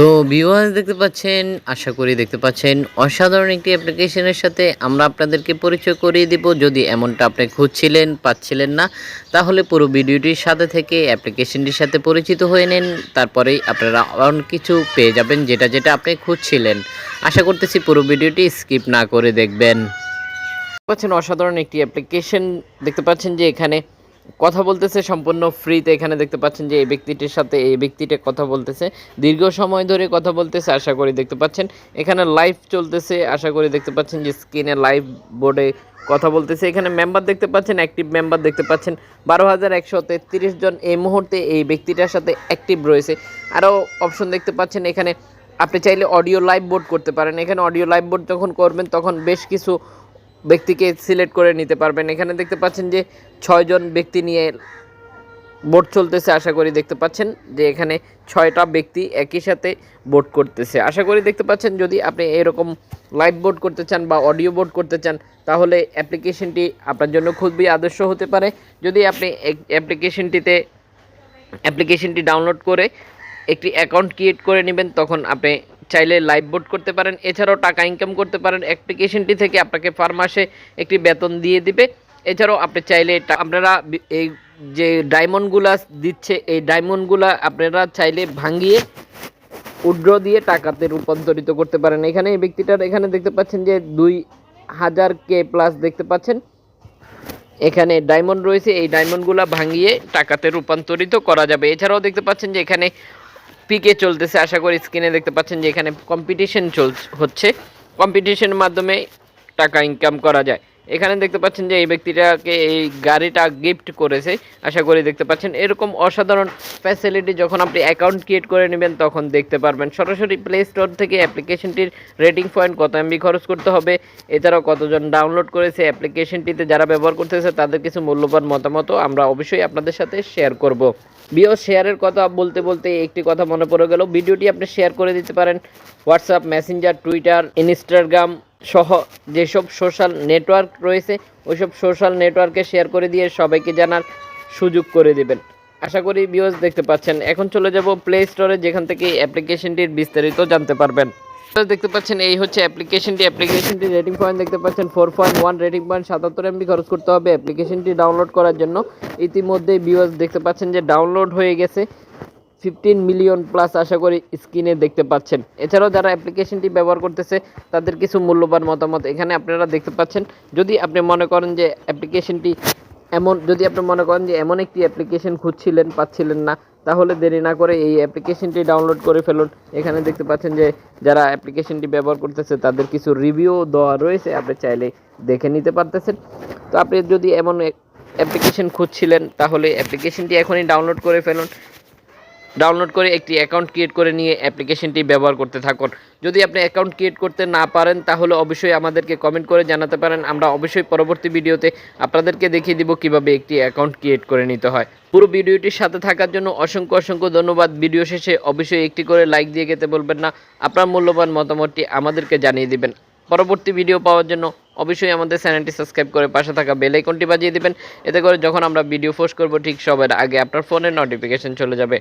তো ভিউয়ার্স দেখতে পাচ্ছেন, আশা করি দেখতে পাচ্ছেন অসাধারণ একটি অ্যাপ্লিকেশনের সাথে আমরা আপনাদেরকে পরিচয় করিয়ে দিব। যদি এমনটা আপনি খুঁজছিলেন, পাচ্ছিলেন না, তাহলে পুরো ভিডিওটির সাথে থেকে অ্যাপ্লিকেশনটির সাথে পরিচিত হয়ে নেন। তারপরেই আপনারা অনেক কিছু পেয়ে যাবেন যেটা যেটা আপনি খুঁজছিলেন। আশা করতেছি পুরো ভিডিওটি স্কিপ না করে দেখবেন। পাচ্ছেন অসাধারণ একটি অ্যাপ্লিকেশন, দেখতে পাচ্ছেন যে এখানে কথা বলতেছে সম্পূর্ণ ফ্রিতে। এখানে দেখতে পাচ্ছেন যে এই ব্যক্তিটির সাথে এই ব্যক্তিটা কথা বলতেছে, দীর্ঘ সময় ধরে কথা বলতেছে। আশা করি দেখতে পাচ্ছেন এখানে লাইভ চলতেছে। আশা করি দেখতে পাচ্ছেন যে স্ক্রিনে লাইভ বোর্ডে কথা বলতেছে। এখানে মেম্বার দেখতে পাচ্ছেন, অ্যাক্টিভ মেম্বার দেখতে পাচ্ছেন 12,133 জন এই মুহূর্তে এই ব্যক্তিটার সাথে অ্যাক্টিভ রয়েছে। আরও অপশন দেখতে পাচ্ছেন এখানে আপনি চাইলে অডিও লাইভ বোর্ড করতে পারেন। এখানে অডিও লাইভ বোর্ড যখন করবেন তখন বেশ কিছু ব্যক্তিকে সিলেক্ট করে নিতে পারবেন। এখানে দেখতে পাচ্ছেন যে 6 জন ব্যক্তি নিয়ে বোট চলতেছে। আশা করি দেখতে পাচ্ছেন যে এখানে 6টা ব্যক্তি একই সাথে বোট করতেছে। আশা করি দেখতে পাচ্ছেন যদি আপনি এরকম লাইভ বোট করতে চান বা অডিও বোট করতে চান তাহলে অ্যাপ্লিকেশনটি আপনার জন্য খুবই আদর্শ হতে পারে। যদি আপনি অ্যাপ্লিকেশনটি ডাউনলোড করে একটি অ্যাকাউন্ট ক্রিয়েট করে নেবেন তখন আপনি চাইলে লাইভ বোট করতে পারেন। এছাড়াও টাকা ইনকাম করতে পারেন। অ্যাপ্লিকেশনটি থেকে আপনাকে পার মাসে একটি বেতন দিয়ে দিবে। এছাড়াও আপনি চাইলে আপনারা এই যে ডায়মন্ডগুলা দিচ্ছে এই ডায়মন্ডগুলা আপনারা চাইলে ভাঙিয়ে উইথড্র দিয়ে টাকাতে রূপান্তরিত করতে পারেন। এখানে এই ব্যক্তিটার এখানে দেখতে পাচ্ছেন যে 2000K প্লাস দেখতে পাচ্ছেন এখানে ডায়মন্ড রয়েছে। এই ডায়মন্ডগুলা ভাঙিয়ে টাকাতে রূপান্তরিত করা যাবে। এছাড়াও দেখতে পাচ্ছেন যে এখানে পিকে চলতেছে। আশা করি স্ক্রিনে দেখতে পাচ্ছেন যে এখানে কম্পিটিশন হচ্ছে। কম্পিটিশনের মাধ্যমে টাকা ইনকাম করা যায়। এখানে দেখতে পাচ্ছেন যে এই ব্যক্তিটাকে এই গাড়িটা গিফট করেছে। আশা করি দেখতে পাচ্ছেন এরকম অসাধারণ ফ্যাসিলিটি যখন আপনি অ্যাকাউন্ট ক্রিয়েট করে নেবেন তখন দেখতে পারবেন। সরাসরি প্লে স্টোর থেকে অ্যাপ্লিকেশনটির রেটিং পয়েন্ট, কত এমবি খরচ করতে হবে, এছাড়াও কতজন ডাউনলোড করেছে, অ্যাপ্লিকেশনটিতে যারা ব্যবহার করতেছে তাদের কিছু মূল্যবান মতামত আমরা অবশ্যই আপনাদের সাথে শেয়ার করব। শেয়ারের কথা বলতে বলতে একটি কথা মনে পড়ে গেল, ভিডিওটি আপনি শেয়ার করে দিতে পারেন হোয়াটসঅ্যাপ, মেসেঞ্জার, টুইটার, ইনস্টাগ্রাম সহ যেসব সোশ্যাল নেটওয়ার্ক রয়েছে ওইসব সোশ্যাল নেটওয়ার্কে শেয়ার করে দিয়ে সবাইকে জানার সুযোগ করে দেবেন। আশা করি ভিউয়ার্স দেখতে পাচ্ছেন। এখন চলে যাব প্লে স্টোরে, যেখান থেকে অ্যাপ্লিকেশনটির বিস্তারিত জানতে পারবেন। দেখতে পাচ্ছেন এই হচ্ছে অ্যাপ্লিকেশনটি রেটিং পয়েন্ট দেখতে পাচ্ছেন 4.1 রেটিং পয়েন্ট, 77 এমবি খরচ করতে হবে অ্যাপ্লিকেশনটি ডাউনলোড করার জন্য। ইতিমধ্যে ভিউয়ার্স দেখতে পাচ্ছেন যে ডাউনলোড হয়ে গেছে 15 মিলিয়ন প্লাস। আশা করি স্ক্রিনে দেখতে পাচ্ছেন। এছাড়াও যারা অ্যাপ্লিকেশনটি ব্যবহার করতেছে তাদের কিছু মূল্যবান মতামত এখানে আপনারা দেখতে পাচ্ছেন। যদি আপনি মনে করেন যে এমন একটি অ্যাপ্লিকেশন খুঁজছিলেন, পাচ্ছিলেন না, তাহলে দেরি না করে এই অ্যাপ্লিকেশনটি ডাউনলোড করে ফেলুন। এখানে দেখতে পাচ্ছেন যে যারা অ্যাপ্লিকেশনটি ব্যবহার করতেছে তাদের কিছু রিভিউ দেওয়া রয়েছে, আপনি চাইলে দেখে নিতে পারতেছেন। তো আপনি যদি এমন অ্যাপ্লিকেশন খুঁজছিলেন তাহলে অ্যাপ্লিকেশনটি এখনই ডাউনলোড করে ফেলুন। ডাউনলোড করে একটি অ্যাকাউন্ট ক্রিয়েট করে নিয়ে অ্যাপ্লিকেশনটি ব্যবহার করতে থাকুন। যদি আপনি অ্যাকাউন্ট ক্রিয়েট করতে না পারেন তাহলে অবশ্যই আমাদেরকে কমেন্ট করে জানাতে পারেন। আমরা অবশ্যই পরবর্তী ভিডিওতে আপনাদেরকে দেখিয়ে দিব কিভাবে একটি অ্যাকাউন্ট ক্রিয়েট করে নিতে হয়। পুরো ভিডিওটির সাথে থাকার জন্য অসংখ্য ধন্যবাদ। ভিডিও শেষে অবশ্যই একটি করে লাইক দিয়ে যেতে বলবেন না। আপনার মূল্যবান মতামতটি আমাদেরকে জানিয়ে দিবেন। পরবর্তী ভিডিও পাওয়ার জন্য অবশ্যই আমাদের চ্যানেলটি সাবস্ক্রাইব করে পাশে থাকা বেল আইকনটি বাজিয়ে দিবেন। এতে করে যখন আমরা ভিডিও পোস্ট করব ঠিক সবার আগে আপনার ফোনে নোটিফিকেশন চলে যাবে।